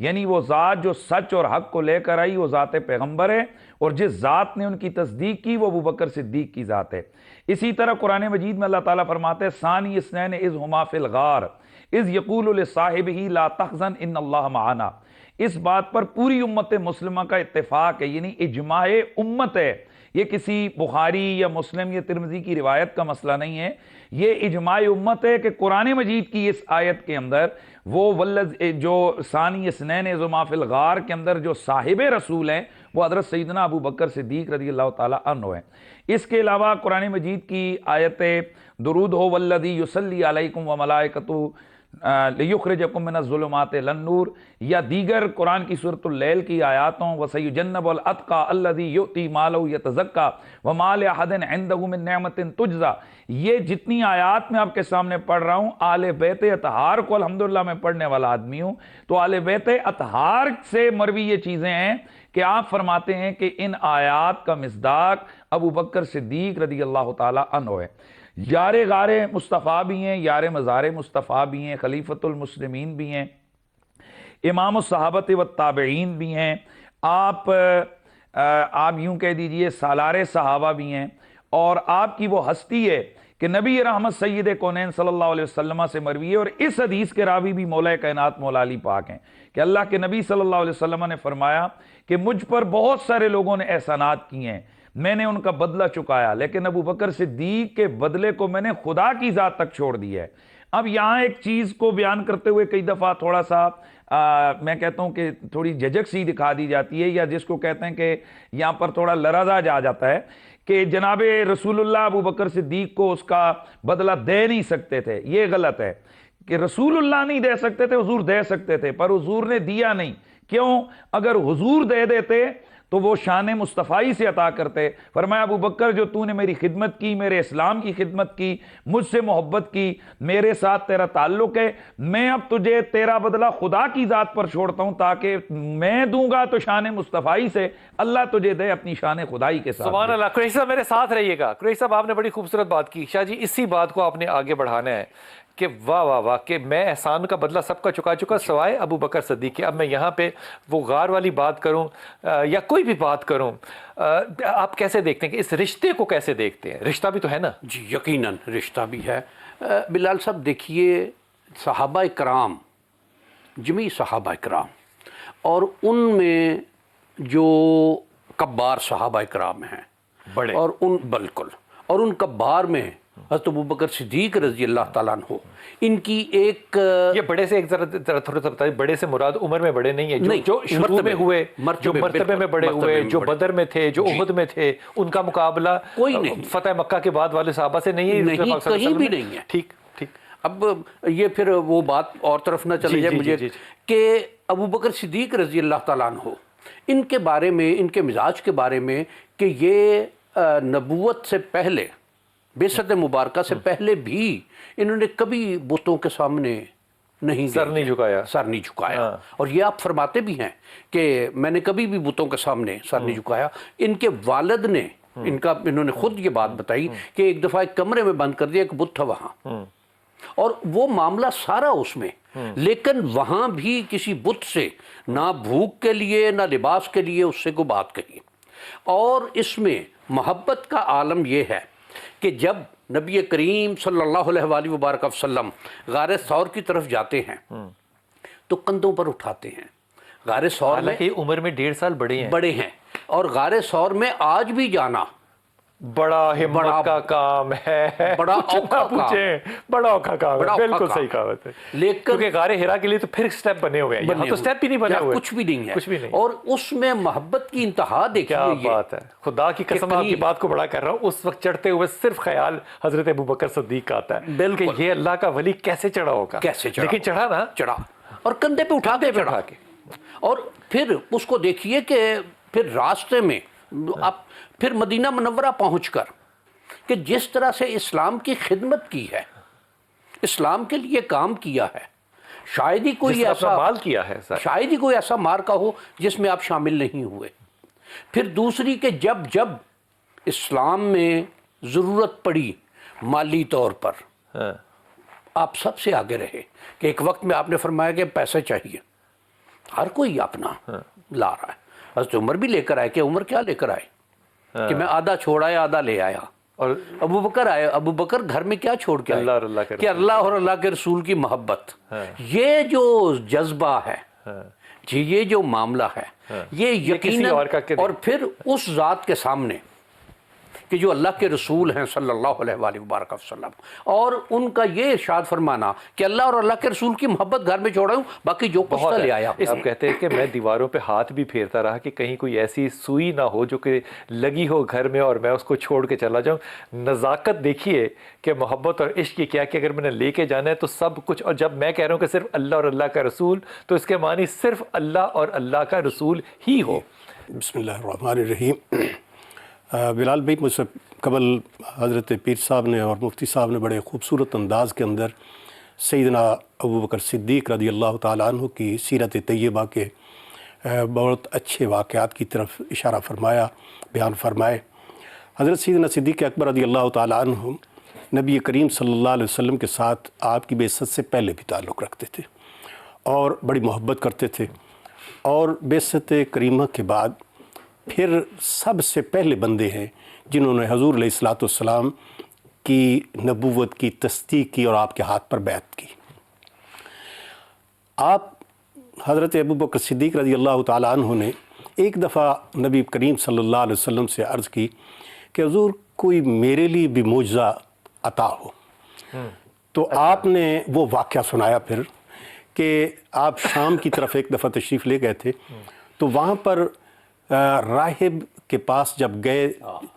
یعنی وہ ذات جو سچ اور حق کو لے کر آئی وہ ذات پیغمبر ہے، اور جس ذات نے ان کی تصدیق کی وہ ابوبکر صدیق کی ذات ہے۔ اسی طرح قرآن مجید میں اللہ تعالیٰ فرماتے ہیں ثانی اثنین اذ ہما فی الغار اذ یقول لصاحبہ لا تحزن ان اللہ معنا۔ اس بات پر پوری امت مسلمہ کا اتفاق ہے، یعنی اجماع امت ہے، یہ کسی بخاری یا مسلم یا ترمذی کی روایت کا مسئلہ نہیں ہے، یہ اجماع امت ہے کہ قرآن مجید کی اس آیت کے اندر وہ جو ثانی اثنین اذ ہما فی الغار کے اندر جو صاحب رسول ہیں وہ حضرت سیدنا ابو بکر صدیق رضی اللہ تعالیٰ عنہ ہیں۔ اس کے علاوہ قرآن مجید کی آیت درود ہو والذی یصلی علیکم وملائکتہ لیخرجکم من الظلمات الی النور، یا دیگر قرآن کی سورۃ اللیل کی آیاتوں وسیجنب الاتقی الذی یؤتی مالہ یتزکی وما لأحد عندہ من نعمت تجزی، یہ جتنی آیات میں آپ کے سامنے پڑھ رہا ہوں آل بیت اطہار کو الحمدللہ میں پڑھنے والا آدمی ہوں، تو آل بیت اطہار سے مروی یہ چیزیں ہیں کہ آپ فرماتے ہیں کہ ان آیات کا مصداق ابو بکر صدیق رضی اللہ تعالیٰ عنہ ہے۔ یار غار مصطفیٰ بھی ہیں، یار مزار مصطفیٰ بھی ہیں، خلیفۃ المسلمین بھی ہیں، امام الصحابۃ والتابعین بھی ہیں، آپ یوں کہہ دیجئے سالار صحابہ بھی ہیں، اور آپ کی وہ ہستی ہے کہ نبی رحمت سید کونین صلی اللہ علیہ وسلم سے مروی ہے، اور اس حدیث کے راوی بھی مولا کائنات مولا علی پاک ہیں کہ اللہ کے نبی صلی اللہ علیہ وسلم نے فرمایا کہ مجھ پر بہت سارے لوگوں نے احسانات کیے ہیں، میں نے ان کا بدلہ چکایا، لیکن ابو بکر صدیق کے بدلے کو میں نے خدا کی ذات تک چھوڑ دیا ہے۔ اب یہاں ایک چیز کو بیان کرتے ہوئے کئی دفعہ تھوڑا سا میں کہتا ہوں کہ تھوڑی جھجک سی دکھا دی جاتی ہے، یا جس کو کہتے ہیں کہ یہاں پر تھوڑا لرزہ آ جاتا ہے کہ جناب رسول اللہ ابو بکر صدیق کو اس کا بدلہ دے نہیں سکتے تھے۔ یہ غلط ہے کہ رسول اللہ نہیں دے سکتے تھے، حضور دے سکتے تھے، پر حضور نے دیا نہیں۔ کیوں؟ اگر حضور دے دیتے تو وہ شان مصطفی سے عطا کرتے۔ فرمایا ابو بکر جو تو نے میری خدمت کی، میرے اسلام کی خدمت کی، مجھ سے محبت کی، میرے ساتھ تیرا تعلق ہے، میں اب تجھے تیرا بدلہ خدا کی ذات پر چھوڑتا ہوں، تاکہ میں دوں گا تو شان مصطفی سے، اللہ تجھے دے اپنی شان خدائی کے ساتھ۔ سبحان اللہ۔ قریشی صاحب میرے ساتھ رہیے گا۔ قریشی صاحب آپ نے بڑی خوبصورت بات کی، شاہ جی اسی بات کو آپ نے آگے بڑھانا ہے کہ واہ واہ واہ کہ میں احسان کا بدلہ سب کا چکا چکا سوائے ابو بکر صدیق کے۔ اب میں یہاں پہ وہ غار والی بات کروں یا کوئی بھی بات کروں، آپ کیسے دیکھتے ہیں کہ اس رشتے کو کیسے دیکھتے ہیں؟ رشتہ بھی تو ہے نا؟ جی یقیناً رشتہ بھی ہے۔ بلال صاحب دیکھیے، صحابہ کرام، جمیع صحابہ کرام، اور ان میں جو کبار صحابہ کرام ہیں بڑے، اور ان کبار میں حضرت ابوبکر صدیق رضی اللہ تعالیٰ عنہ، ان کی ایک یہ بڑے سے ایک ذرا تھوڑا سا بتائیے، بڑے سے مراد عمر میں بڑے نہیں ہے، جو شروع میں ہوئے، جو مرتبے میں بڑے ہوئے، جو بدر میں تھے، جو احد میں تھے، ان کا مقابلہ کوئی نہیں، فتح مکہ کے بعد والے صحابہ سے نہیں ہے، کہیں بھی نہیں ہے۔ ٹھیک ٹھیک۔ اب یہ پھر وہ بات اور طرف نہ چلے جائے مجھے کہ ابوبکر صدیق رضی اللہ تعالیٰ عنہ، ان کے بارے میں، ان کے مزاج کے بارے میں کہ یہ نبوت سے پہلے، بعثت مبارکہ سے پہلے بھی انہوں نے کبھی بتوں کے سامنے سر نہیں جھکایا، اور یہ آپ فرماتے بھی ہیں کہ میں نے کبھی بھی بتوں کے سامنے سر نہیں جھکایا۔ ان کے والد نے انہوں نے خود یہ بات بتائی کہ ایک دفعہ ایک کمرے میں بند کر دیا، ایک بت تھا وہاں، اور وہ معاملہ سارا اس میں، لیکن وہاں بھی کسی بت سے نہ بھوک کے لیے نہ لباس کے لیے اس سے کوئی بات کہی۔ اور اس میں محبت کا عالم یہ ہے کہ جب نبی کریم صلی اللہ علیہ وآلہ وبارک وسلم غار ثور کی طرف جاتے ہیں تو کندھوں پر اٹھاتے ہیں۔ غار ثور میں عمر میں 1.5 سال بڑے ہیں، اور غار ثور میں آج بھی جانا بڑا ہمت کا کام ہے، بڑا اوکھا کام ہے، بالکل صحیح کہا۔ لیکن کیونکہ غار حرا کے لیے تو پھر سٹیپ بنے ہوئے ہیں، یہاں تو سٹیپ بھی نہیں بنے ہوئے، کچھ بھی نہیں ہے، اور اس میں محبت کی انتہا دیکھیے۔ کیا بات ہے، خدا کی قسم آپ کی بات کو بڑا کر رہا ہوں، اس وقت چڑھتے ہوئے صرف خیال حضرت ابوبکر صدیق کا آتا ہے کہ یہ اللہ کا ولی کیسے چڑھا ہوگا، لیکن چڑھا نا، چڑھا، اور کندھے پہ اٹھا کے چڑھا کے، اور پھر اس کو دیکھیے کہ پھر راستے میں آپ پھر مدینہ منورہ پہنچ کر کہ جس طرح سے اسلام کی خدمت کی ہے، اسلام کے لیے کام کیا ہے، شاید ہی کوئی ایسا مال کیا ہے، شاید ہی کوئی ایسا مارکا ہو جس میں آپ شامل نہیں ہوئے۔ پھر دوسری کہ جب اسلام میں ضرورت پڑی مالی طور پر، آپ سب سے آگے رہے، کہ ایک وقت میں آپ نے فرمایا کہ پیسے چاہیے ہر کوئی اپنا لا رہا ہے. حضرت عمر بھی لے کر آئے کہ عمر کیا لے کر آئے کہ میں آدھا چھوڑ آیا آدھا لے آیا. اور ابو بکر آئے, ابو بکر گھر میں کیا چھوڑ کے آئے کہ اللہ اور اللہ کے رسول کی محبت. یہ جو جذبہ ہے جی, یہ جو معاملہ ہے, یہ یقیناً اور پھر اس ذات کے سامنے کہ جو اللہ کے رسول ہیں صلی اللہ علیہ وآلہ وبارک وسلم, اور ان کا یہ ارشاد فرمانا کہ اللہ اور اللہ کے رسول کی محبت گھر میں چھوڑا ہوں, باقی جو کچھ تھا لے آیا. آپ کہتے ہیں کہ میں دیواروں پہ ہاتھ بھی پھیرتا رہا کہ کہیں کوئی ایسی سوئی نہ ہو جو کہ لگی ہو گھر میں اور میں اس کو چھوڑ کے چلا جاؤں. نزاکت دیکھیے کہ محبت اور عشق کی کیا کہ اگر میں نے لے کے جانا ہے تو سب کچھ, اور جب میں کہہ رہا ہوں کہ صرف اللہ اور اللہ کا رسول, تو اس کے معنی صرف اللہ اور اللہ کا رسول ہی ہو. بسم اللہ الرحمن الرحیم. بلال بھائی, مجھ سے قبل حضرت پیر صاحب نے اور مفتی صاحب نے بڑے خوبصورت انداز کے اندر سیدنا ابو بکر صدیق رضی اللہ تعالیٰ عنہ کی سیرت طیبہ کے بہت اچھے واقعات کی طرف اشارہ فرمایا, بیان فرمائے. حضرت سیدنا صدیق اکبر رضی اللہ تعالیٰ عنہ نبی کریم صلی اللہ علیہ وسلم کے ساتھ آپ کی بعثت سے پہلے بھی تعلق رکھتے تھے اور بڑی محبت کرتے تھے, اور بعثت کریمہ کے بعد پھر سب سے پہلے بندے ہیں جنہوں نے حضور علیہ الصلوۃ والسلام کی نبوت کی تصدیق کی اور آپ کے ہاتھ پر بیعت کی. آپ حضرت ابو بکر صدیق رضی اللہ تعالیٰ عنہ نے ایک دفعہ نبی کریم صلی اللہ علیہ وسلم سے عرض کی کہ حضور کوئی میرے لیے بھی معجزہ عطا ہو. تو آپ نے وہ واقعہ سنایا پھر کہ آپ شام کی طرف ایک دفعہ تشریف لے گئے تھے, تو وہاں پر راہب کے پاس جب گئے,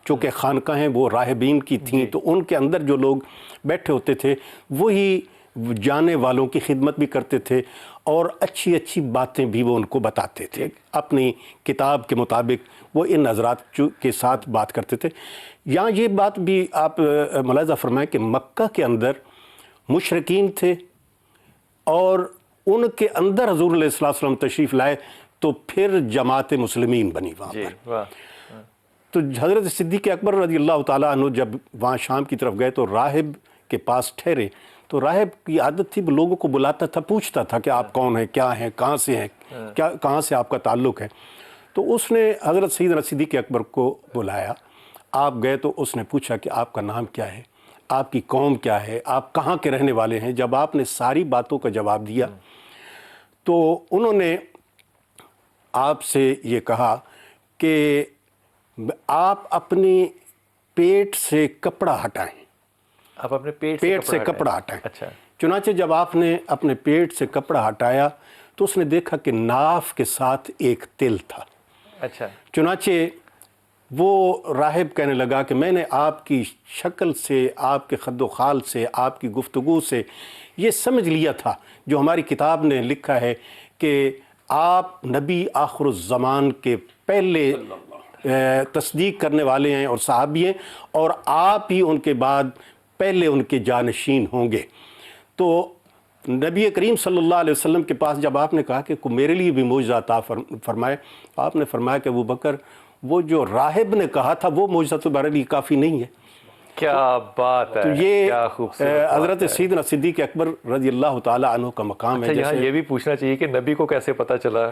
چونکہ خانقاہیں وہ راہبین کی تھیں, تو ان کے اندر جو لوگ بیٹھے ہوتے تھے وہی جانے والوں کی خدمت بھی کرتے تھے اور اچھی اچھی باتیں بھی وہ ان کو بتاتے تھے. اپنی کتاب کے مطابق وہ ان حضرات کے ساتھ بات کرتے تھے. یہاں یہ بات بھی آپ ملاحظہ فرمائیں کہ مکہ کے اندر مشرکین تھے اور ان کے اندر حضور علیہ الصلوۃ والسلام تشریف لائے تو پھر جماعت مسلمین بنی وہاں پر. تو حضرت صدیق اکبر رضی اللہ تعالیٰ عنہ جب وہاں شام کی طرف گئے تو راہب کے پاس ٹھہرے, تو راہب کی عادت تھی لوگوں کو بلاتا تھا, پوچھتا تھا کہ آپ کون ہیں, کیا ہیں, کہاں سے ہیں, کہاں سے آپ کا تعلق ہے. تو اس نے حضرت سیدنا صدیق اکبر کو بلایا. آپ گئے تو اس نے پوچھا کہ آپ کا نام کیا ہے, آپ کی قوم کیا ہے, آپ کہاں کے رہنے والے ہیں. جب آپ نے ساری باتوں کا جواب دیا تو انہوں نے آپ سے یہ کہا کہ آپ اپنی پیٹ سے کپڑا ہٹائیں. آپ اپنے پیٹ سے کپڑا ہٹائیں. اچھا. چنانچہ جب آپ نے اپنے پیٹ سے کپڑا ہٹایا تو اس نے دیکھا کہ ناف کے ساتھ ایک تل تھا. اچھا. چنانچہ وہ راہب کہنے لگا کہ میں نے آپ کی شکل سے, آپ کے خد و خال سے, آپ کی گفتگو سے یہ سمجھ لیا تھا جو ہماری کتاب نے لکھا ہے کہ آپ نبی آخر الزمان کے پہلے تصدیق کرنے والے ہیں اور صحابی ہیں, اور آپ ہی ان کے بعد پہلے ان کے جانشین ہوں گے. تو نبی کریم صلی اللہ علیہ وسلم کے پاس جب آپ نے کہا کہ میرے لیے بھی معجزہ عطا فرمائے, آپ نے فرمایا کہ ابو بکر وہ جو راہب نے کہا تھا وہ معجزہ تمہارے لیے کافی نہیں ہے. کیا بات ہے. تو یہ حضرت ہے. سیدنا صدیق اکبر رضی اللہ تعالیٰ عنہ کا مقام ہے. یہاں یہ بھی پوچھنا چاہیے کہ نبی کو کیسے پتا چلا؟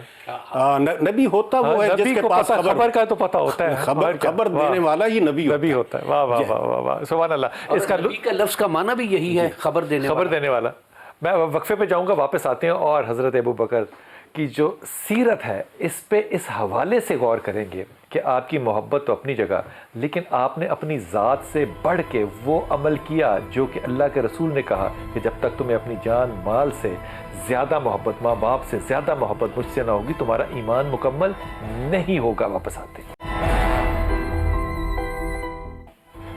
نبی ہوتا وہ ہے جس کے پاس خبر کا تو پتا ہوتا ہے, خبر دینے والا ہی نبی ہوتا ہے. واہ واہ واہ واہ, سبحان اللہ. اس کا لفظ کا معنی بھی یہی ہے, خبر دینے والا. میں وقفے پہ جاؤں گا, واپس آتے ہیں اور حضرت ابو بکر کی جو سیرت ہے اس پہ اس حوالے سے غور کریں گے کہ آپ کی محبت تو اپنی جگہ, لیکن آپ نے اپنی ذات سے بڑھ کے وہ عمل کیا جو کہ اللہ کے رسول نے کہا کہ جب تک تمہیں اپنی جان مال سے زیادہ محبت, ماں باپ سے زیادہ محبت مجھ سے نہ ہوگی, تمہارا ایمان مکمل نہیں ہوگا. واپس آتے ہیں.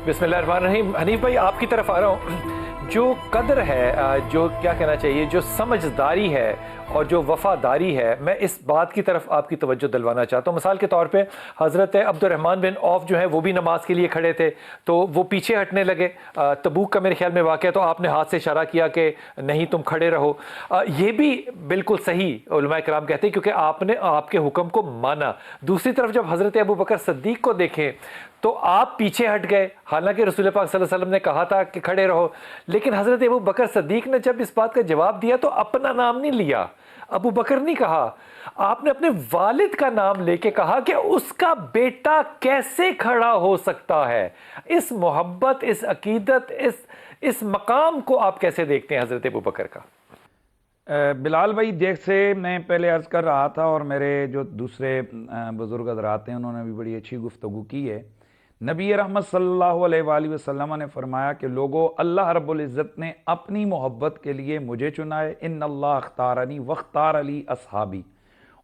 بسم اللہ الرحمن الرحیم. حنیف بھائی آپ کی طرف آ رہا ہوں. جو قدر ہے, جو کیا کہنا چاہیے, جو سمجھداری ہے اور جو وفاداری ہے, میں اس بات کی طرف آپ کی توجہ دلوانا چاہتا ہوں. مثال کے طور پہ حضرت عبد الرحمن بن عوف جو ہیں وہ بھی نماز کے لیے کھڑے تھے تو وہ پیچھے ہٹنے لگے. تبوک کا میرے خیال میں واقعہ, تو آپ نے ہاتھ سے اشارہ کیا کہ نہیں تم کھڑے رہو. یہ بھی بالکل صحیح علماء کرام کہتے ہیں کیونکہ آپ نے آپ کے حکم کو مانا. دوسری طرف جب حضرت ابو بکر صدیق کو دیکھیں تو آپ پیچھے ہٹ گئے, حالانکہ رسول پاک صلی اللہ علیہ وسلم نے کہا تھا کہ کھڑے رہو, لیکن حضرت ابو بکر صدیق نے جب اس بات کا جواب دیا تو اپنا نام نہیں لیا, ابو بکر نہیں کہا، آپ نے اپنے والد کا نام لے کے کہا کہ اس کا بیٹا کیسے کھڑا ہو سکتا ہے۔ اس محبت، اس عقیدت، اس مقام کو آپ کیسے دیکھتے ہیں حضرت ابو بکر کا؟ بلال بھائی، جیسے میں پہلے عرض کر رہا تھا اور میرے جو دوسرے بزرگ حضرات ہیں انہوں نے بھی بڑی اچھی گفتگو کی ہے، نبی رحمت صلی اللہ علیہ وآلہ وسلم نے فرمایا کہ لوگو، اللہ رب العزت نے اپنی محبت کے لیے مجھے چنا ہے، ان اللہ اختارنی واختار علی اصحابی،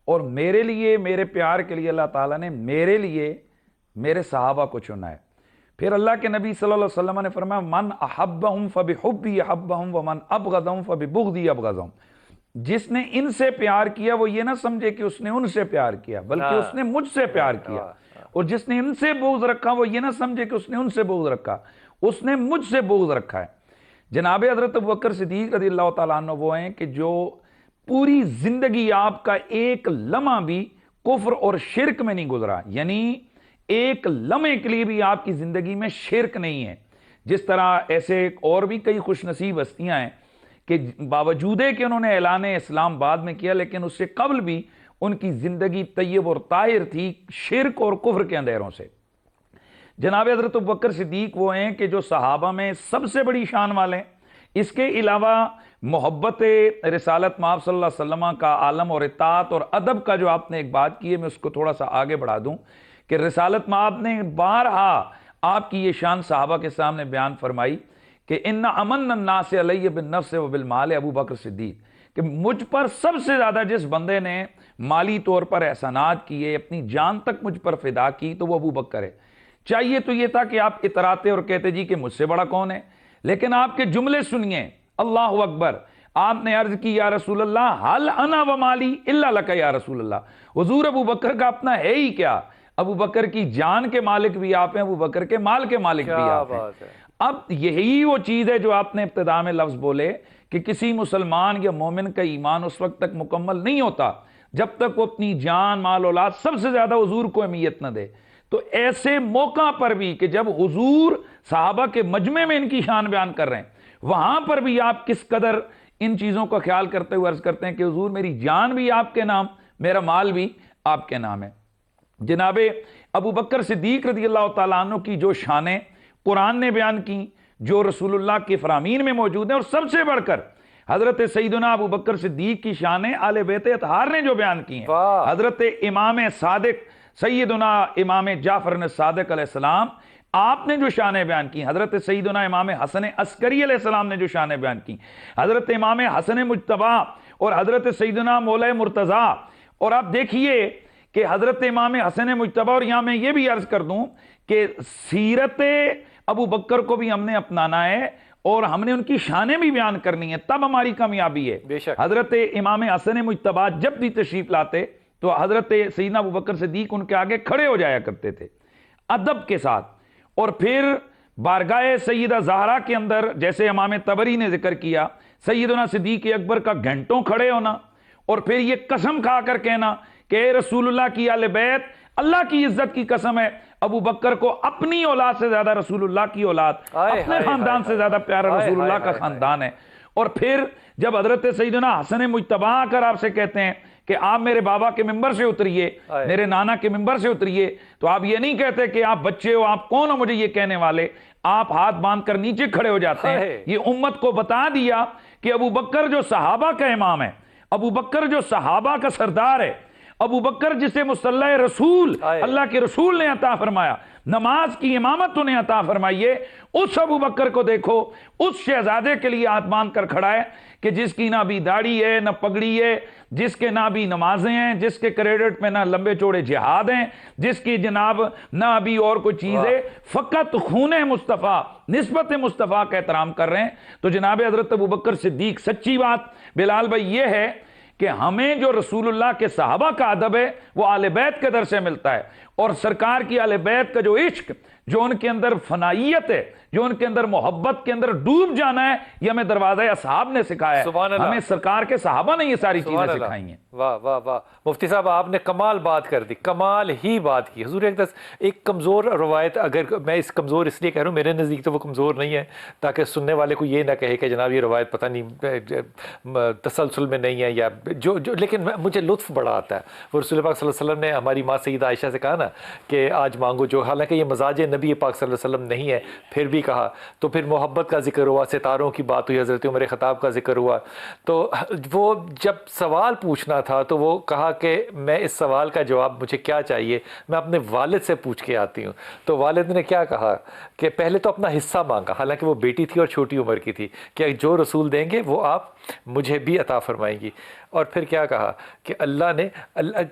اور میرے لیے، میرے پیار کے لیے اللہ تعالیٰ نے میرے لیے میرے صحابہ کو چنا ہے۔ پھر اللہ کے نبی صلی اللہ علیہ وسلم نے فرمایا من احبہم فبحبی احبہم ومن ابغضہم فببغضی ابغضہم، جس نے ان سے پیار کیا وہ یہ نہ سمجھے کہ اس نے ان سے پیار کیا، بلکہ اس نے مجھ سے پیار کیا، اور جس نے ان سے بغض رکھا وہ یہ نہ سمجھے کہ اس نے ان سے بغض رکھا، اس نے مجھ سے بغض رکھا ہے۔ جناب حضرت ابوبکر صدیق رضی اللہ تعالیٰ عنہ وہ ہیں کہ جو پوری زندگی آپ کا ایک لمحہ بھی کفر اور شرک میں نہیں گزرا، یعنی ایک لمحے کے لیے بھی آپ کی زندگی میں شرک نہیں ہے۔ جس طرح ایسے اور بھی کئی خوش نصیب ہستیاں ہیں کہ باوجود ہے کہ انہوں نے اعلان اسلام بعد میں کیا، لیکن اس سے قبل بھی ان کی زندگی طیب اور طاہر تھی شرک اور کفر کے اندھیروں سے۔ جناب حضرت ابوبکر صدیق وہ ہیں کہ جو صحابہ میں سب سے بڑی شان والے ہیں۔ اس کے علاوہ محبت رسالت مآب صلی اللہ علیہ وسلم کا عالم اور اطاعت اور ادب کا جو آپ نے ایک بات کی ہے، میں اس کو تھوڑا سا آگے بڑھا دوں کہ رسالت مآب نے بارہا آپ کی یہ شان صحابہ کے سامنے بیان فرمائی کہ ان امن الناس علیہ بالنفس و بالمال ابو بکر صدیق، کہ مجھ پر سب سے زیادہ جس بندے نے مالی طور پر احسانات کیے، اپنی جان تک مجھ پر فدا کی، تو وہ ابو بکر ہے۔ چاہیے تو یہ تھا کہ آپ اتراتے اور کہتے جی کہ مجھ سے بڑا کون ہے، لیکن آپ کے جملے سنیے، اللہ اکبر۔ آپ نے عرض کی یا رسول اللہ حل انا و مالی الا لک یا رسول اللہ، حضور ابو بکر کا اپنا ہے ہی کیا، ابو بکر کی جان کے مالک بھی آپ ہیں، ابو بکر کے مال کے مالک بھی آپ ہیں۔ اب یہی وہ چیز ہے جو آپ نے ابتدا میں لفظ بولے کہ کسی مسلمان یا مومن کا ایمان اس وقت تک مکمل نہیں ہوتا جب تک وہ اپنی جان، مال، اولاد سب سے زیادہ حضور کو اہمیت نہ دے۔ تو ایسے موقع پر بھی کہ جب حضور صحابہ کے مجمع میں ان کی شان بیان کر رہے ہیں، وہاں پر بھی آپ کس قدر ان چیزوں کا خیال کرتے ہوئے عرض کرتے ہیں کہ حضور میری جان بھی آپ کے نام، میرا مال بھی آپ کے نام ہے۔ جناب ابو بکر صدیق رضی اللہ تعالیٰ عنہ کی جو شانیں قرآن نے بیان کی، جو رسول اللہ کے فرامین میں موجود ہیں، اور سب سے بڑھ کر حضرت سیدنا ابو بکر صدیق کی شانیں آل بیت اطہار نے جو بیان کی ہیں، حضرت امام صادق سیدنا امام جعفر صادق علیہ السلام آپ نے جو شانیں بیان کی، حضرت سیدنا امام حسن عسکری علیہ السلام نے جو شانیں بیان کی، حضرت امام حسن مجتبی اور حضرت سیدنا مولا مرتضیٰ، اور آپ دیکھیے کہ حضرت امام حسن مجتبی، اور یہاں میں یہ بھی عرض کر دوں کہ سیرت ابو بکر کو بھی ہم نے اپنانا ہے اور ہم نے ان کی شانیں بھی بیان کرنی ہے، تب ہماری کامیابی ہے۔ بے شک۔ حضرت امام حسن مجتبی جب بھی تشریف لاتے تو حضرت سیدنا ابو بکر صدیق ان کے آگے کھڑے ہو جایا کرتے تھے ادب کے ساتھ، اور پھر بارگاہ سیدہ زہرا کے اندر جیسے امام طبری نے ذکر کیا، سیدنا صدیق اکبر کا گھنٹوں کھڑے ہونا، اور پھر یہ قسم کھا کر کہنا کہ اے رسول اللہ کی آل بیت، اللہ کی عزت کی قسم ہے ابو بکر کو اپنی اولاد سے زیادہ رسول اللہ کی اولاد، اپنے خاندان سے زیادہ پیارا رسول اللہ کا خاندان ہے۔ اور پھر جب حضرت سیدنا حسن مجتبی آ کر آپ سے کہتے ہیں کہ آپ میرے بابا کے ممبر سے اتریے، میرے نانا کے ممبر سے اتریے، تو آپ یہ نہیں کہتے کہ آپ بچے ہو، آپ کون ہو مجھے یہ کہنے والے، آپ ہاتھ باندھ کر نیچے کھڑے ہو جاتے ہیں۔ یہ امت کو بتا دیا کہ ابو بکر جو صحابہ کا امام ہے، ابو بکر جو صحابہ کا سردار ہے، ابو بکر جسے مصلی رسول اللہ کے رسول نے عطا فرمایا، نماز کی امامت انہیں عطا فرمائیے، اس ابو بکر کو دیکھو، اس شہزادے کے لیے ہاتھ باندھ کر کھڑا ہے کہ جس کی نہ بھی داڑھی ہے، نہ پگڑی ہے، جس کے نہ بھی نمازیں ہیں، جس کے کریڈٹ میں نہ لمبے چوڑے جہاد ہیں، جس کی جناب نہ ابھی اور کوئی چیز ہے، فقط خون مصطفیٰ، نسبت مصطفیٰ کا احترام کر رہے ہیں۔ تو جناب حضرت ابو بکر صدیق، سچی بات بلال بھائی یہ ہے کہ ہمیں جو رسول اللہ کے صحابہ کا ادب ہے وہ آل بیت کے در سے ملتا ہے، اور سرکار کی آل بیت کا جو عشق جو ان کے اندر فنائیت ہے، جو ان کے اندر محبت کے اندر ڈوب جانا ہے، یہ ہمیں دروازہ اصحاب نے سکھایا ہے، سبحان اللہ، ہمیں سرکار کے صحابہ نے یہ ساری سبحان چیزیں اللہ، سکھائی ہیں۔ واہ واہ واہ، مفتی صاحب آپ نے کمال بات کر دی، کمال ہی بات کی۔ حضور اقدس ایک کمزور روایت، اگر میں اس کمزور اس لیے کہہ رہا ہوں، میرے نزدیک تو وہ کمزور نہیں ہے، تاکہ سننے والے کو یہ نہ کہے کہ جناب یہ روایت پتہ نہیں تسلسل میں نہیں ہے یا لیکن مجھے لطف بڑا آتا ہے۔ وہ رسول پاک صلی اللہ علیہ وسلم نے ہماری ماں سیدہ عائشہ سے کہا نا کہ آج مانگو جو، حالانکہ یہ مزاج نبی پاک صلی اللہ علیہ وسلم نہیں ہے، پھر بھی کہا، تو پھر محبت کا ذکر ہوا، ستاروں کی بات ہوئی، حضرت عمر خطاب کا ذکر ہوا، تو وہ جب سوال پوچھنا تھا تو وہ کہا کہ میں اس سوال کا جواب مجھے کیا چاہیے، میں اپنے والد سے پوچھ کے آتی ہوں۔ تو والد نے کیا کہا کہ پہلے تو اپنا حصہ مانگا، حالانکہ وہ بیٹی تھی اور چھوٹی عمر کی تھی، کہ جو رسول دیں گے وہ آپ مجھے بھی عطا فرمائیں گی۔ اور پھر کیا کہا کہ اللہ نے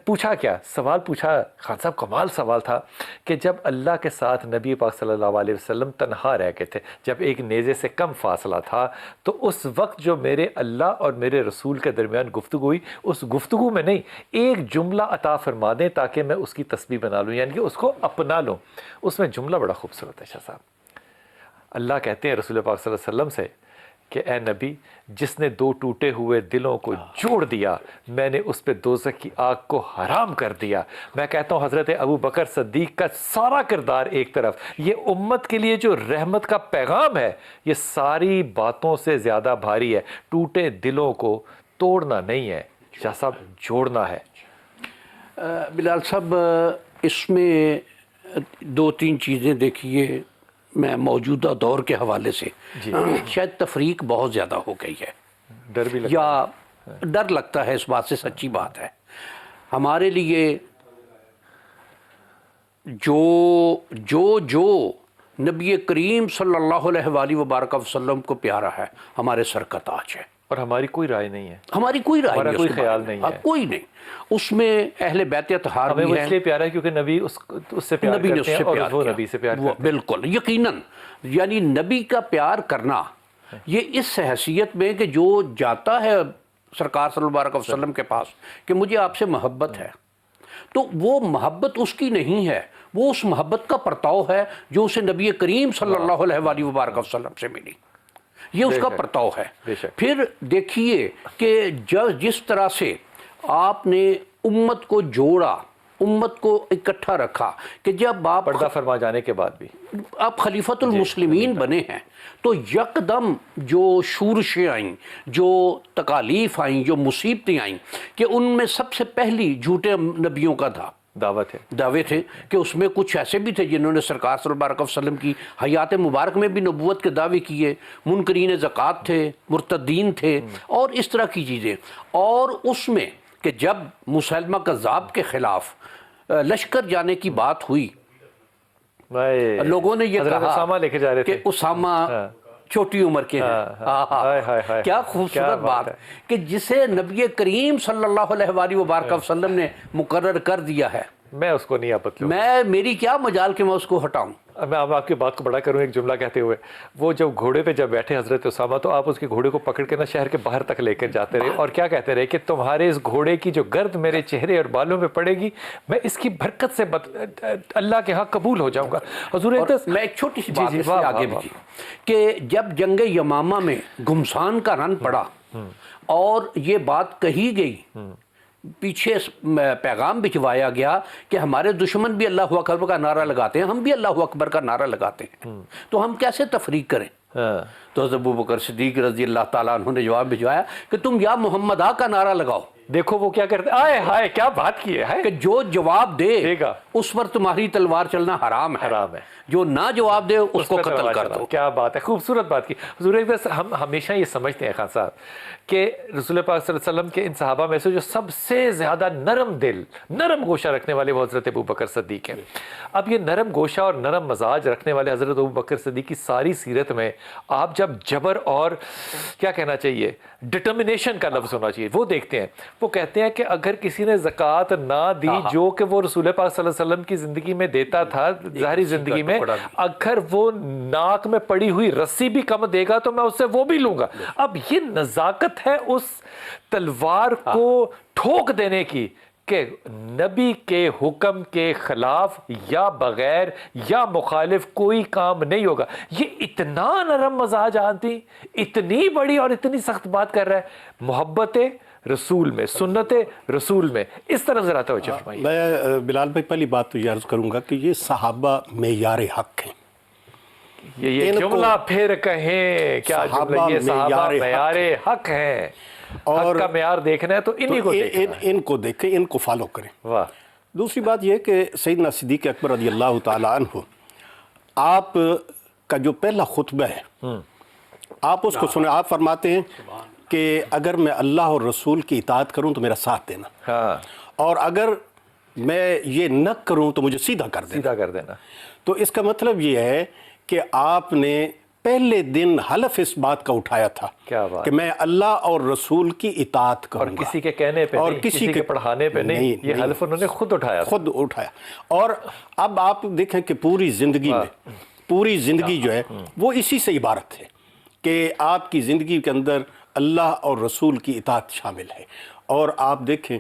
پوچھا، کیا سوال پوچھا، خان صاحب کمال سوال تھا، کہ جب اللہ کے ساتھ نبی پاک صلی اللہ علیہ وسلم تنہا رہ گئے تھے، جب ایک نیزے سے کم فاصلہ تھا، تو اس وقت جو میرے اللہ اور میرے رسول کے درمیان گفتگو ہوئی، اس گفتگو میں نہیں ایک جملہ عطا فرما دیں تاکہ میں اس کی تسبیح بنا لوں، یعنی کہ اس کو اپنا لوں۔ اس میں جملہ بڑا خوبصورت ہے شاہ صاحب، اللہ کہتے ہیں رسول پاک صلی اللہ علیہ وسلم سے کہ اے نبی، جس نے دو ٹوٹے ہوئے دلوں کو جوڑ دیا، میں نے اس پہ دوزخ کی آگ کو حرام کر دیا۔ میں کہتا ہوں حضرت ابو بکر صدیق کا سارا کردار ایک طرف، یہ امت کے لیے جو رحمت کا پیغام ہے، یہ ساری باتوں سے زیادہ بھاری ہے۔ ٹوٹے دلوں کو توڑنا نہیں ہے شاہ صاحب، جوڑنا ہے۔ بلال صاحب، اس میں دو تین چیزیں دیکھیے، میں موجودہ دور کے حوالے سے شاید تفریق بہت زیادہ ہو گئی ہے، ڈر بھی لگتا یا ڈر لگتا ہے، اس بات سے سچی بات ہے۔ ہمارے لیے جو نبی کریم صلی اللہ علیہ وآلہ وبارک وسلم کو پیارا ہے، ہمارے سر کا تاج ہے، اور ہماری کوئی رائے نہیں ہے، ہماری کوئی رائے ہمارا نہیں، کوئی اس کے خیال بارے میں نہیں ہے، کوئی نہیں۔ اس میں اہل بیت اطہار ہمیں بھی وہ ہیں، اس لیے پیارا ہے کیونکہ نبی اس سے پیار نبی نے اس کرتے سے ہیں اور پیار وہ کیا، نبی سے پیار کرتے ہیں۔ بالکل یقیناً، یعنی نبی کا پیار کرنا یہ اس حیثیت میں کہ جو جاتا ہے سرکار صلی اللہ علیہ وسلم کے پاس کہ مجھے آپ سے محبت ہے، تو وہ محبت اس کی نہیں ہے، وہ اس محبت کا پرتاؤ ہے جو اسے نبی کریم صلی اللہ علیہ وآلہ وبارک وسلم سے ملی، یہ اس کا پرتاؤ ہے۔ پھر دیکھیے کہ جس طرح سے آپ نے امت کو جوڑا، امت کو اکٹھا رکھا، کہ جب آپ پردہ فرما جانے کے بعد بھی آپ خلیفۃ المسلمین بنے ہیں، تو یکدم جو شورشیں آئیں، جو تکالیف آئیں، جو مصیبتیں آئیں، کہ ان میں سب سے پہلی جھوٹے نبیوں کا تھا دعوت ہے، دعوے تھے، کہ اس میں کچھ ایسے بھی تھے جنہوں نے سرکار صلی اللہ علیہ وسلم کی حیات مبارک میں بھی نبوت کے دعوے کیے، منکرین زکوٰۃ تھے، مرتدین تھے، اور اس طرح کی چیزیں۔ اور اس میں کہ جب مسلمہ کذاب کے خلاف لشکر جانے کی بات ہوئی، لوگوں نے یہ حضرت کہا اسامہ لے کے جا رہے کہ تھے، اسامہ چھوٹی عمر کے ہیں۔ کیا خوبصورت بات کہ جسے نبی کریم صلی اللہ علیہ وآلہ وبارک وسلم نے مقرر کر دیا ہے، میں اس کو نہیں آپت لوں، میری کیا مجال کہ میں اس کو ہٹاؤں۔ میں اب آپ کی بات کو بڑا کروں ایک جملہ کہتے ہوئے، وہ جب گھوڑے پہ جب بیٹھے حضرت اسامہ، تو آپ اس کے گھوڑے کو پکڑ کے نا شہر کے باہر تک لے کر جاتے رہے، اور کیا کہتے رہے کہ تمہارے اس گھوڑے کی جو گرد میرے چہرے اور بالوں پہ پڑے گی، میں اس کی برکت سے اللہ کے ہاں قبول ہو جاؤں گا۔ حضور میں ایک چھوٹی سی بات اس سے آگے بھی کہ جب جنگ یمامہ میں گھمسان کا رن پڑا اور یہ بات کہی گئی، پیچھے پیغام بھجوایا گیا کہ ہمارے دشمن بھی اللہ اکبر کا نعرہ لگاتے ہیں، ہم بھی اللہ اکبر کا نعرہ لگاتے ہیں، تو ہم کیسے تفریق کریں؟ تو حضرت ابو بکر صدیق رضی اللہ تعالیٰ عنہ نے جواب بھجوایا کہ تم یا محمد کا نعرہ لگاؤ۔ دیکھو وہ کیا کرتے، آئے ہائے کیا بات کی ہے، کہ جو جواب دے گا اس پر تمہاری تلوار چلنا حرام ہے، جو نہ جواب دے اس کو قتل کر دو۔ کیا بات ہے، خوبصورت بات کی حضور۔ ہم ہمیشہ یہ سمجھتے ہیں خان صاحب کہ رسول پاک صلی اللہ علیہ وسلم کے ان صحابہ میں سے جو سب سے زیادہ نرم دل، نرم گوشہ رکھنے والے وہ حضرت ابو بکر صدیق ہیں۔ اب یہ نرم گوشہ اور نرم مزاج رکھنے والے حضرت ابو بکر صدیق کی ساری سیرت میں آپ جب جبر اور کیا کہنا چاہیے ڈٹرمنیشن کا لفظ ہونا چاہیے وہ دیکھتے ہیں، وہ کہتے ہیں کہ اگر کسی نے زکوٰۃ نہ دی جو کہ وہ رسول پاک صلی اللہ علیہ وسلم کی زندگی میں دیتا تھا، ظاہری زندگی میں، اگر وہ ناک میں پڑی ہوئی رسی بھی کم دے گا تو میں اس سے وہ بھی لوں گا۔ اب یہ نزاکت ہے اس تلوار کو ٹھوک دینے کی کہ نبی کے حکم کے خلاف یا بغیر یا مخالف کوئی کام نہیں ہوگا. یہ اتنا نرم مزاج آدمی اتنی بڑی اور اتنی سخت بات کر رہا ہے محبت رسول میں، سنت رسول میں. اس طرف ذرا توجہ فرمائیے. میں بلال بھائی پہلی بات تو یہ عرض کروں گا کہ یہ صحابہ معیار حق ہیں. یہ جملہ پھر کہیں کیا جملہ، یہ صحابہ معیار حق ہیں. حق کا معیار دیکھنا ہے تو انہی کو دیکھنا ہے. ان کو دیکھیں، ان کو فالو کریں. واہ. دوسری بات یہ کہ سیدنا صدیق اکبر رضی اللہ تعالیٰ عنہ، آپ کا جو پہلا خطبہ ہے آپ اس کو سنیں. آپ فرماتے ہیں کہ اگر میں اللہ اور رسول کی اطاعت کروں تو میرا ساتھ دینا، ہاں، اور اگر میں یہ نہ کروں تو مجھے سیدھا کر دینا. سیدھا کر دینا. تو اس کا مطلب یہ ہے کہ آپ نے پہلے دن حلف اس بات کا اٹھایا تھا کیا بات، کہ میں اللہ اور رسول کی اطاعت اور کروں گا، کسی کے کہنے پہ اور نہیں، کسی کسی کے پڑھانے پہ نہیں. یہ حلف انہوں نے خود اٹھایا. خود اٹھایا. اور اب آپ دیکھیں کہ پوری زندگی جو ہے وہ اسی سے عبارت ہے کہ آپ کی زندگی کے اندر اللہ اور رسول کی اطاعت شامل ہے. اور آپ دیکھیں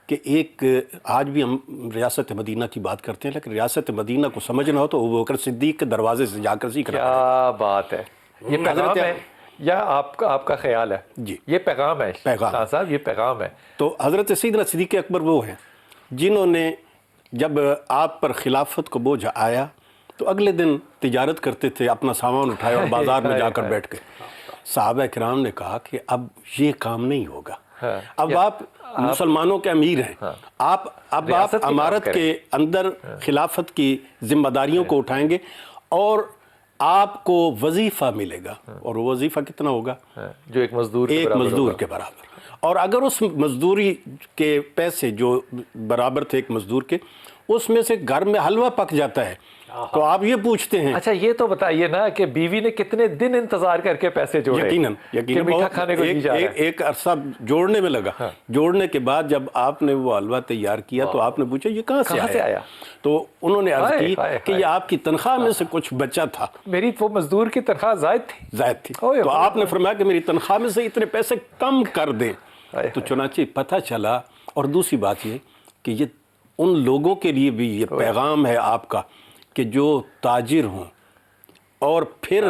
کہ ایک آج بھی ہم ریاست مدینہ کی بات کرتے ہیں، لیکن ریاست مدینہ کو سمجھنا ہو تو ابوبکر صدیق کے دروازے سے جا کر سیکھنا. کیا بات ہے. یہ پیغام ہے یا آپ کا خیال ہے؟ جی، یہ پیغام ہے شاہ صاحب، یہ پیغام ہے. تو حضرت سیدنا صدیق اکبر وہ ہیں جنہوں نے جب آپ پر خلافت کو بوجھ آیا تو اگلے دن تجارت کرتے تھے، اپنا سامان اٹھایا اور بازار میں جا کر بیٹھ گئے. صحابہ کرام نے کہا کہ اب یہ کام نہیں ہوگا، اب آپ مسلمانوں کے امیر ہیں، آپ امارت کے اندر خلافت کی ذمہ داریوں کو اٹھائیں گے اور آپ کو وظیفہ ملے گا. اور وہ وظیفہ کتنا ہوگا؟ جو ایک مزدور کے برابر. اور اگر اس مزدوری کے پیسے جو برابر تھے ایک مزدور کے، اس میں سے گھر میں حلوہ پک جاتا ہے تو آپ یہ پوچھتے ہیں. اچھا یہ تو بتائیے نا کہ بیوی نے کتنے دن انتظار کر کے پیسے جوڑے؟ یقیناً میٹھا کھانے کو جی جا رہا ہے. ایک عرصہ جوڑنے میں لگا. جوڑنے کے بعد جب آپ نے وہ حلوہ تیار کیا تو آپ نے پوچھا یہ کہاں سے آیا؟ تو انہوں نے عرض کی کہ یہ آپ کی تنخواہ میں سے کچھ بچا تھا. میری وہ مزدور کی تنخواہ زائد تھی. تو آپ نے فرمایا کہ میری تنخواہ میں سے اتنے پیسے کم کر دیں. تو چنانچہ پتہ چلا. اور دوسری بات یہ کہ یہ ان لوگوں کے لیے بھی یہ پیغام ہے آپ کا کہ جو تاجر ہوں اور پھر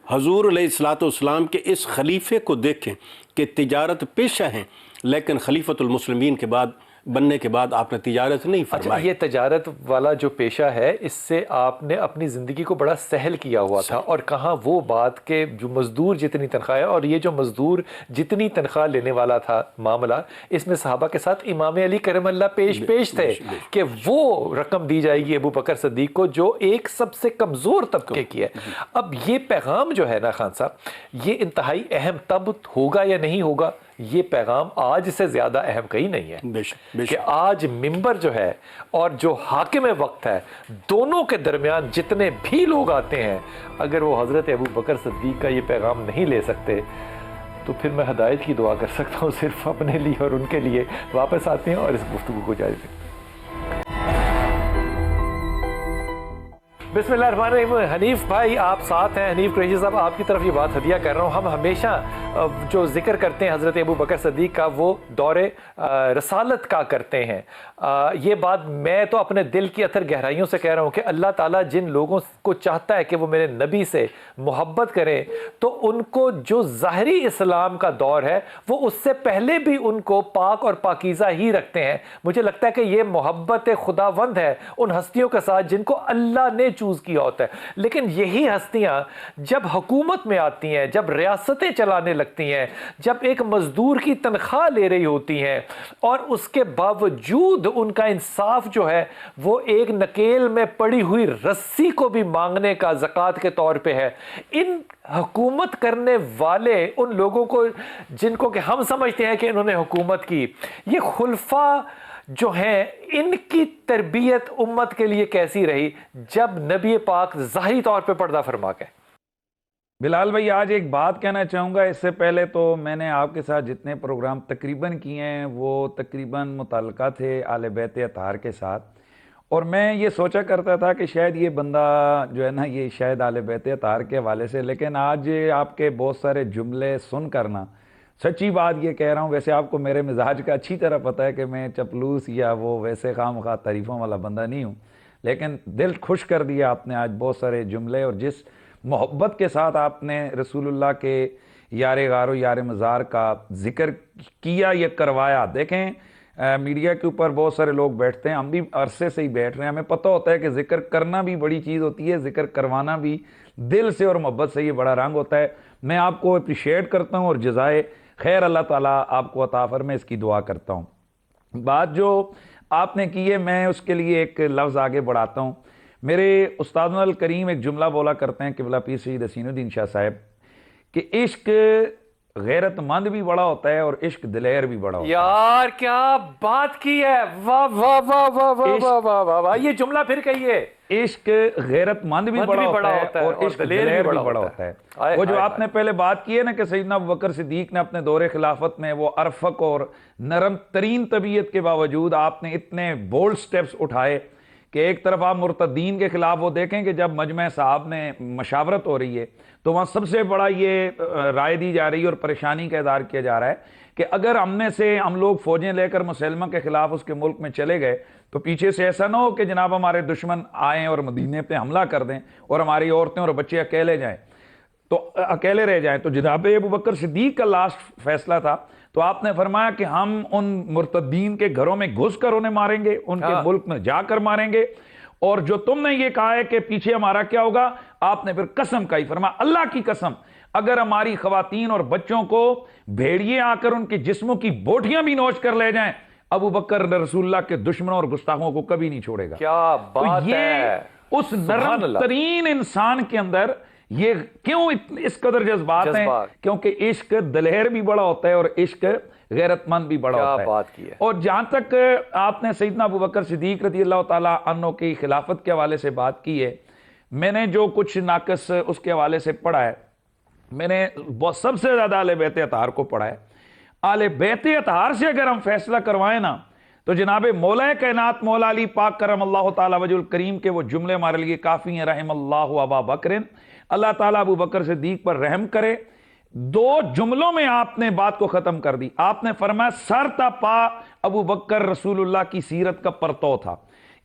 حضور علیہ الصلوۃ والسلام کے اس خلیفے کو دیکھیں کہ تجارت پیشہ ہیں، لیکن خلیفۃ المسلمین کے بعد بننے کے بعد آپ نے تجارت نہیں فرمائی. یہ تجارت والا جو پیشہ ہے اس سے آپ نے اپنی زندگی کو بڑا سہل کیا ہوا تھا. اور کہاں وہ بات کہ جو مزدور جتنی تنخواہ ہے، اور یہ جو مزدور جتنی تنخواہ لینے والا تھا معاملہ، اس میں صحابہ کے ساتھ امام علی کرم اللہ پیش تھے کہ وہ رقم دی جائے گی ابو بکر صدیق کو جو ایک سب سے کمزور طبقے کی ہے. اب یہ پیغام جو ہے نا خان صاحب، یہ انتہائی اہم تب ہوگا یا نہیں ہوگا، یہ پیغام آج سے زیادہ اہم کہیں نہیں ہے کہ آج منبر جو ہے اور جو حاکم وقت ہے، دونوں کے درمیان جتنے بھی لوگ آتے ہیں، اگر وہ حضرت ابو بکر صدیق کا یہ پیغام نہیں لے سکتے تو پھر میں ہدایت کی دعا کر سکتا ہوں صرف اپنے لیے اور ان کے لیے. واپس آتے ہیں اور اس گفتگو کو جاری رکھتے ہیں. بسم اللہ الرحمن الرحیم. حنیف بھائی آپ ساتھ ہیں. حنیف قریشی صاحب آپ کی طرف یہ بات ہدیہ کر رہا ہوں. ہم ہمیشہ جو ذکر کرتے ہیں حضرت ابو بکر صدیق کا وہ دور رسالت کا کرتے ہیں. یہ بات میں تو اپنے دل کی اتھر گہرائیوں سے کہہ رہا ہوں کہ اللہ تعالیٰ جن لوگوں کو چاہتا ہے کہ وہ میرے نبی سے محبت کریں تو ان کو جو ظاہری اسلام کا دور ہے وہ اس سے پہلے بھی ان کو پاک اور پاکیزہ ہی رکھتے ہیں. مجھے لگتا ہے کہ یہ محبت خداوند ہے ان ہستیوں کے ساتھ جن کو اللہ نے چوز کیا ہوتا ہے. لیکن یہی ہستیاں جب حکومت میں آتی ہیں، جب ریاستیں چلانے لگتی ہیں، جب ایک مزدور کی تنخواہ لے رہی ہوتی ہیں اور اس کے باوجود ان کا انصاف جو ہے وہ ایک نکیل میں پڑی ہوئی رسی کو بھی مانگنے کا زکوٰۃ کے طور پہ ہے، ان حکومت کرنے والے ان لوگوں کو جن کو کہ ہم سمجھتے ہیں کہ انہوں نے حکومت کی، یہ خلفاء جو ہیں ان کی تربیت امت کے لیے کیسی رہی جب نبی پاک ظاہری طور پہ پردہ فرما کے؟ بلال بھائی آج ایک بات کہنا چاہوں گا. اس سے پہلے تو میں نے آپ کے ساتھ جتنے پروگرام تقریباً کیے ہیں وہ تقریباً متعلقہ تھے آل بیت اطہار کے ساتھ، اور میں یہ سوچا کرتا تھا کہ شاید یہ بندہ جو ہے نا یہ شاید آل بیت اطہار کے حوالے سے، لیکن آج آپ کے بہت سارے جملے سن کرنا سچی بات یہ کہہ رہا ہوں، ویسے آپ کو میرے مزاج کا اچھی طرح پتہ ہے کہ میں چپلوس یا وہ ویسے خواہ مخواہ تعریفوں والا بندہ نہیں ہوں، لیکن دل خوش کر دیا آپ نے آج بہت سارے جملے، اور جس محبت کے ساتھ آپ نے رسول اللہ کے یار غار و یار مزار کا ذکر کیا یا کروایا. دیکھیں میڈیا کے اوپر بہت سارے لوگ بیٹھتے ہیں، ہم بھی عرصے سے ہی بیٹھ رہے ہیں، ہمیں پتہ ہوتا ہے کہ ذکر کرنا بھی بڑی چیز ہوتی ہے، ذکر کروانا بھی دل سے اور محبت سے یہ بڑا رنگ ہوتا ہے. میں آپ کو اپریشیٹ کرتا ہوں اور جزائے خیر اللہ تعالیٰ آپ کو عطا فرمائے، اس کی دعا کرتا ہوں. بات جو آپ نے کی ہے میں اس کے لیے ایک لفظ آگے بڑھاتا ہوں. میرے استاد الکریم ایک جملہ بولا کرتے ہیں قبلہ پیر سید حسین الدین شاہ صاحب کہ عشق غیرت مند بھی بڑا ہوتا ہے اور عشق دلیر بھی بڑا ہوتا ہے. یار کیا بات کی ہے، واہ واہ واہ واہ واہ واہ واہ واہ واہ، یہ جملہ پھر کہیے. عشق غیرت مند بھی بڑا ہوتا ہے اور عشق دلیر بھی بڑا ہوتا ہے. وہ جو آپ نے پہلے بات کی ہے نا کہ سیدنا ابوبکر صدیق نے اپنے دور خلافت میں وہ ارفق اور نرم ترین طبیعت کے باوجود آپ نے اتنے بولڈ سٹیپس اٹھائے کہ ایک طرف آپ مرتدین کے خلاف وہ دیکھیں کہ جب مجمع صاحب میں مشاورت ہو رہی ہے تو وہاں سب سے بڑا یہ رائے دی جا رہی ہے اور پریشانی کا اظہار کیا جا رہا ہے کہ اگر ہم لوگ فوجیں لے کر مسلمہ کے خلاف اس کے ملک میں چلے گئے تو پیچھے سے ایسا نہ ہو کہ جناب ہمارے دشمن آئیں اور مدینے پہ حملہ کر دیں اور ہماری عورتیں اور بچے اکیلے رہ جائیں. تو جناب ابوبکر صدیق کا لاسٹ فیصلہ تھا، تو آپ نے فرمایا کہ ہم ان مرتدین کے گھروں میں گھس کر انہیں ماریں گے، ان کے ملک میں جا کر ماریں گے، اور جو تم نے یہ کہا ہے کہ پیچھے ہمارا کیا ہوگا، آپ نے پھر قسم کہی، فرمایا اللہ کی قسم اگر ہماری خواتین اور بچوں کو بھیڑیے آ کر ان کے جسموں کی بوٹیاں بھی نوچ کر لے جائیں، ابو بکر رسول اللہ کے دشمنوں اور گستاخوں کو کبھی نہیں چھوڑے گا. کیا بات ہے. اس نرم ترین انسان کے اندر یہ کیوں اس قدر جذبات ہیں؟ کیونکہ عشق دلیر بھی بڑا ہوتا ہے اور عشق غیرت مند بھی بڑا ہوتا ہے. بات کی ہے. اور جہاں تک آپ نے سیدنا ابوبکر صدیق رضی اللہ تعالیٰ عنہ کی خلافت کے حوالے سے بات کی ہے، میں نے جو کچھ ناقص اس کے حوالے سے پڑھا ہے، میں نے سب سے زیادہ اہل بیت اطہار کو پڑھا ہے. اہل بیت اطہار سے اگر ہم فیصلہ کروائیں نا تو جناب مولا کائنات مولا علی پاک کرم اللہ تعالیٰ وجہ الکریم کے وہ جملے ہمارے لیے کافی ہیں. رحم اللہ ابا بکر، اللہ تعالیٰ ابو بکر صدیق پر رحم کرے. 2 جملوں میں آپ نے بات کو ختم کر دی. آپ نے فرمایا سر تا پا ابو بکر رسول اللہ کی سیرت کا پرتو تھا،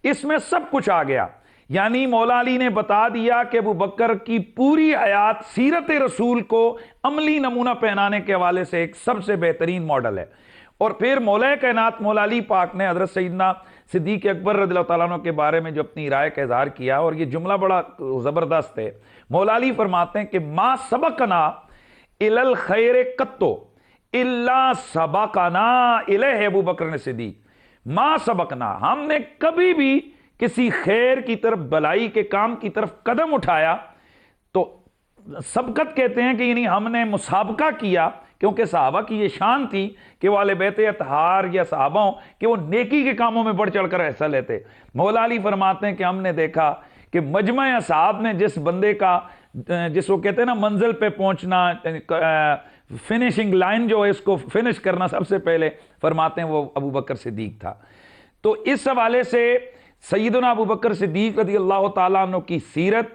اس میں سب کچھ آ گیا. یعنی مولا علی نے بتا دیا کہ ابو بکر کی پوری حیات سیرت رسول کو عملی نمونہ پہنانے کے حوالے سے ایک سب سے بہترین ماڈل ہے. اور پھر مولا کائنات مولا علی پاک نے حضرت سیدنا صدیق اکبر رضی اللہ تعالیٰ عنہ کے بارے میں جو اپنی رائے کا اظہار کیا، اور یہ جملہ بڑا زبردست ہے. مولا علی فرماتے ہیں کہ ما سبقنا الی الخیر قطو الا سبقنا الیہ ابو بکر صدیق. ما سبقنا، ہم نے کبھی بھی کسی خیر کی طرف، بلائی کے کام کی طرف قدم اٹھایا تو سبقت کہتے ہیں کہ یعنی ہم نے مسابقہ کیا، کیونکہ صحابہ کی یہ شان تھی کہ وہ اہل بیت اطہار یا صحابہ ہوں کہ وہ نیکی کے کاموں میں بڑھ چڑھ کر حصہ لیتے. مولا علی فرماتے ہیں کہ ہم نے دیکھا کہ مجمع اصحاب نے جس بندے کا، جس کو کہتے ہیں نا منزل پہ پہنچنا، فنشنگ لائن جو ہے اس کو فنش کرنا سب سے پہلے، فرماتے ہیں وہ ابو بکر صدیق تھا. تو اس حوالے سے سیدنا ابو بکر صدیق رضی اللہ تعالیٰ عنہ کی سیرت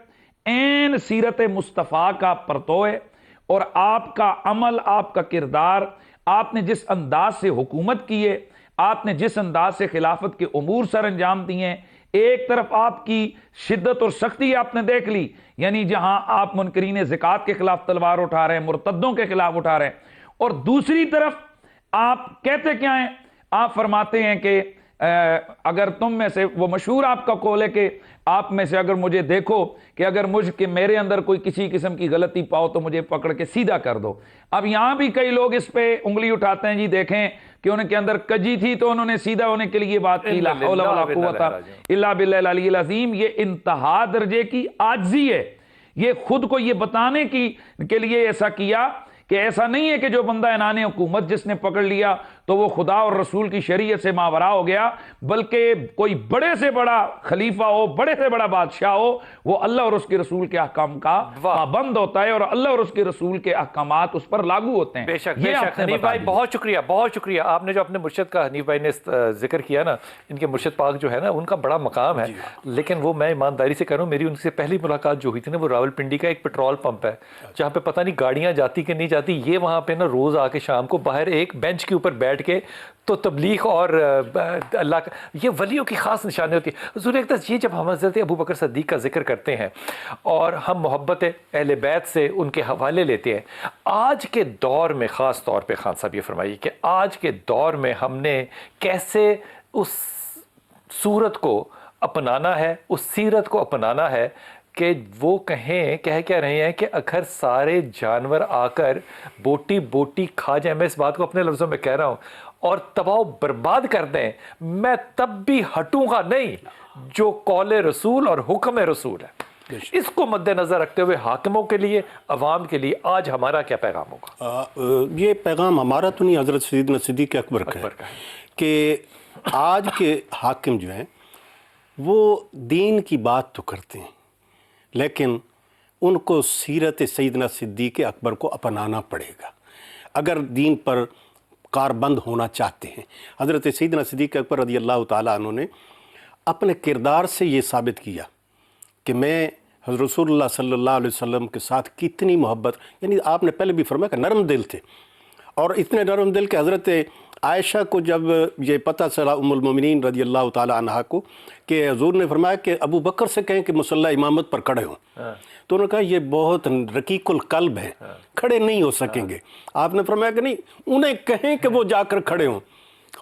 این سیرت مصطفیٰ کا پرتو ہے، اور آپ کا عمل، آپ کا کردار، آپ نے جس انداز سے حکومت کی ہے، آپ نے جس انداز سے خلافت کے امور سر انجام دیے ہیں، ایک طرف آپ کی شدت اور سختی آپ نے دیکھ لی، یعنی جہاں آپ منکرین زکوٰۃ کے خلاف تلوار اٹھا رہے ہیں، مرتدوں کے خلاف اٹھا رہے ہیں، اور دوسری طرف آپ کہتے کیا ہیں؟ آپ فرماتے ہیں کہ اگر تم میں سے، وہ مشہور آپ کا قول ہے کہ آپ میں سے اگر مجھے دیکھو کہ اگر میرے اندر کوئی کسی قسم کی غلطی پاؤ تو مجھے پکڑ کے سیدھا کر دو. اب یہاں بھی کئی لوگ اس پہ انگلی اٹھاتے ہیں، جی دیکھیں کہ ان کے اندر کجی تھی تو انہوں نے سیدھا ہونے کے لیے بات کی، لا حول ولا قوت الا باللہ العلی العظیم. یہ انتہا درجے کی عاجزی ہے. یہ خود کو یہ بتانے کے لیے ایسا کیا کہ ایسا نہیں ہے کہ جو بندہ عنان حکومت جس نے پکڑ لیا تو وہ خدا اور رسول کی شریعت سے ماورا ہو گیا، بلکہ کوئی بڑے سے بڑا خلیفہ ہو، بڑے سے بڑا بادشاہ ہو، وہ اللہ اور اس کے رسول کے احکام کا پابند ہوتا ہے اور اللہ اور اس کے رسول کے احکامات اس پر لاگو ہوتے ہیں۔ بے شک یہ بے آپ شک نے حنیف بتا بھائی دیا۔ بہت شکریہ، بہت شکریہ۔ آپ نے جو اپنے مرشد کا، حنیف بھائی نے ذکر کیا نا، ان کے مرشد پاک جو ہے نا ان کا بڑا مقام ہے، لیکن وہ میں ایمانداری سے کہہ رہا ہوں، میری ان سے پہلی ملاقات جو ہوئی تھی نا وہ راول پنڈی کا ایک پیٹرول پمپ ہے جہاں پہ پتہ نہیں گاڑیاں جاتی کہ نہیں جاتی، یہ وہاں پہ نا روز آ کے شام کو باہر ایک بینچ کے اوپر بیٹھ کے تو تبلیغ اور اللہ کا، یہ ولیوں کی خاص نشانی ہوتی ہے۔ حضور اقدس یہ جب ہم حضرت ابو بکر صدیق کا ذکر کرتے ہیں اور ہم محبت اہل بیت سے ان کے حوالے لیتے ہیں، آج کے دور میں خاص طور پہ خان صاحب یہ فرمائیے کہ آج کے دور میں ہم نے کیسے اس صورت کو اپنانا ہے، اس سیرت کو اپنانا ہے کہ وہ کہہ کیا رہے ہیں کہ اگر سارے جانور آ کر بوٹی بوٹی کھا جائیں، میں اس بات کو اپنے لفظوں میں کہہ رہا ہوں، اور تباہ و برباد کر دیں، میں تب بھی ہٹوں گا نہیں جو قول رسول اور حکم رسول ہے۔ اس کو مد نظر رکھتے ہوئے حاکموں کے لیے، عوام کے لیے آج ہمارا کیا پیغام ہوگا؟ یہ پیغام ہمارا تو نہیں، حضرت سیدنا صدیق اکبر کا ہے کہ آج کے حاکم جو ہیں وہ دین کی بات تو کرتے ہیں، لیکن ان کو سیرت سیدنا صدیق اکبر کو اپنانا پڑے گا اگر دین پر کاربند ہونا چاہتے ہیں۔ حضرت سیدنا صدیق اکبر رضی اللہ تعالیٰ عنہ نے اپنے کردار سے یہ ثابت کیا کہ میں حضرت رسول اللہ صلی اللہ علیہ وسلم کے ساتھ کتنی محبت، یعنی آپ نے پہلے بھی فرمایا کہ نرم دل تھے، اور اتنے نرم دل کہ حضرت عائشہ کو جب یہ پتہ چلا ام المومنین رضی اللہ تعالی عنہا کو کہ حضور نے فرمایا کہ ابو بکر سے کہیں کہ مصلی امامت پر کھڑے ہوں، تو انہوں نے کہا یہ بہت رقیق القلب ہیں، کھڑے نہیں ہو سکیں گے۔ آپ نے فرمایا کہ نہیں، انہیں کہیں کہ وہ جا کر کھڑے ہوں،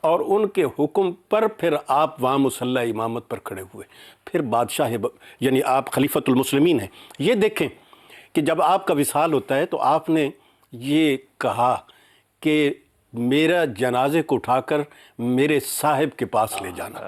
اور ان کے حکم پر پھر آپ وہاں مصلی امامت پر کھڑے ہوئے۔ پھر بادشاہ یعنی آپ خلیفۃ المسلمین ہیں۔ یہ دیکھیں کہ جب آپ کا وصال ہوتا ہے تو آپ نے یہ کہا کہ میرا جنازے کو اٹھا کر میرے صاحب کے پاس لے جانا،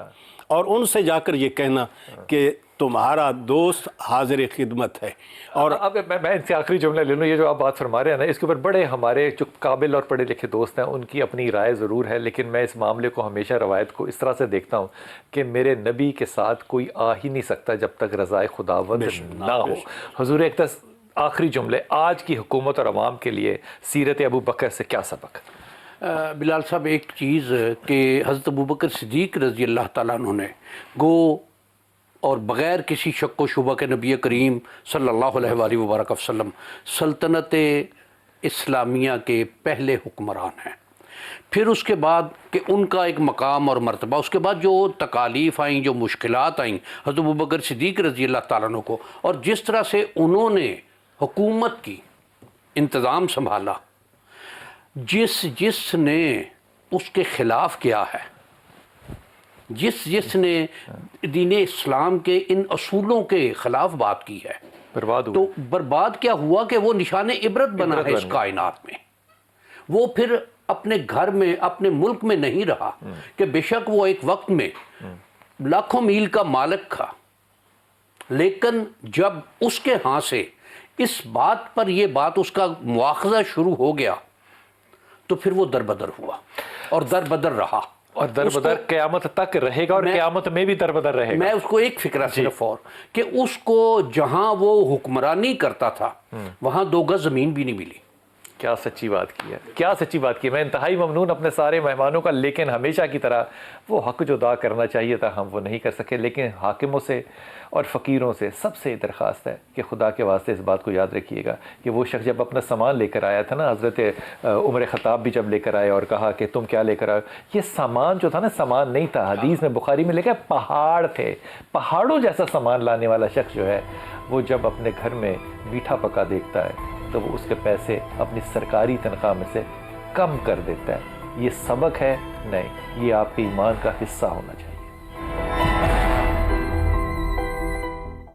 اور ان سے جا کر یہ کہنا کہ تمہارا دوست حاضر خدمت ہے۔ اور اب میں ان سے آخری جملہ لے لوں، یہ جو آپ بات فرما رہے ہیں نا، اس کے اوپر بڑے ہمارے جو قابل اور پڑھے لکھے دوست ہیں ان کی اپنی رائے ضرور ہے، لیکن میں اس معاملے کو ہمیشہ روایت کو اس طرح سے دیکھتا ہوں کہ میرے نبی کے ساتھ کوئی آ ہی نہیں سکتا جب تک رضائے خداوند نہ ہو۔ حضور اقدس آخری جملے آج کی حکومت اور عوام کے لیے سیرت ابو بکر سے کیا سبق؟ بلال صاحب، ایک چیز کہ حضرت ابوبکر صدیق رضی اللہ تعالیٰ عنہ نے گو اور بغیر کسی شک و شبہ کے نبی کریم صلی اللہ علیہ وآلہ وبارک وسلم سلطنت اسلامیہ کے پہلے حکمران ہیں۔ پھر اس کے بعد کہ ان کا ایک مقام اور مرتبہ، اس کے بعد جو تکالیف آئیں، جو مشکلات آئیں حضرت ابوبکر صدیق رضی اللہ تعالیٰ عنہ کو، اور جس طرح سے انہوں نے حکومت کی انتظام سنبھالا، جس نے اس کے خلاف کیا ہے، جس نے دین اسلام کے ان اصولوں کے خلاف بات کی ہے، برباد ہوا۔ تو برباد کیا ہوا کہ وہ نشان عبرت بنا ہے اس کائنات میں۔ وہ پھر اپنے گھر میں، اپنے ملک میں نہیں رہا کہ بے شک وہ ایک وقت میں لاکھوں میل کا مالک تھا، لیکن جب اس کے ہاں سے اس بات پر یہ بات، اس کا مواخذہ شروع ہو گیا، تو پھر وہ دربدر ہوا اور دربدر رہا، اور دربدر قیامت تک رہے گا، اور قیامت میں بھی دربدر رہے گا۔ میں اس کو ایک فکرہ صرف اور کہ اس کو جہاں وہ حکمرانی کرتا تھا وہاں 2 گز زمین بھی نہیں ملی۔ کیا سچی بات کی ہے، کیا سچی بات کی ہے۔ میں انتہائی ممنون اپنے سارے مہمانوں کا، لیکن ہمیشہ کی طرح وہ حق جو ادا کرنا چاہیے تھا ہم وہ نہیں کر سکے، لیکن حاکموں سے اور فقیروں سے سب سے درخواست ہے کہ خدا کے واسطے اس بات کو یاد رکھیے گا کہ وہ شخص جب اپنا سامان لے کر آیا تھا نا، حضرت عمر خطاب بھی جب لے کر آئے اور کہا کہ تم کیا لے کر آئے، یہ سامان جو تھا نا سامان نہیں تھا، حدیث میں بخاری میں لکھا ہے پہاڑ تھے، پہاڑوں جیسا سامان لانے والا شخص جو ہے وہ جب اپنے گھر میں میٹھا پکا دیکھتا ہے تو وہ اس کے پیسے اپنی سرکاری تنخواہ میں سے کم کر دیتا ہے۔ یہ سبق ہے؟ نہیں، یہ آپ کے ایمان کا حصہ ہونا چاہیے۔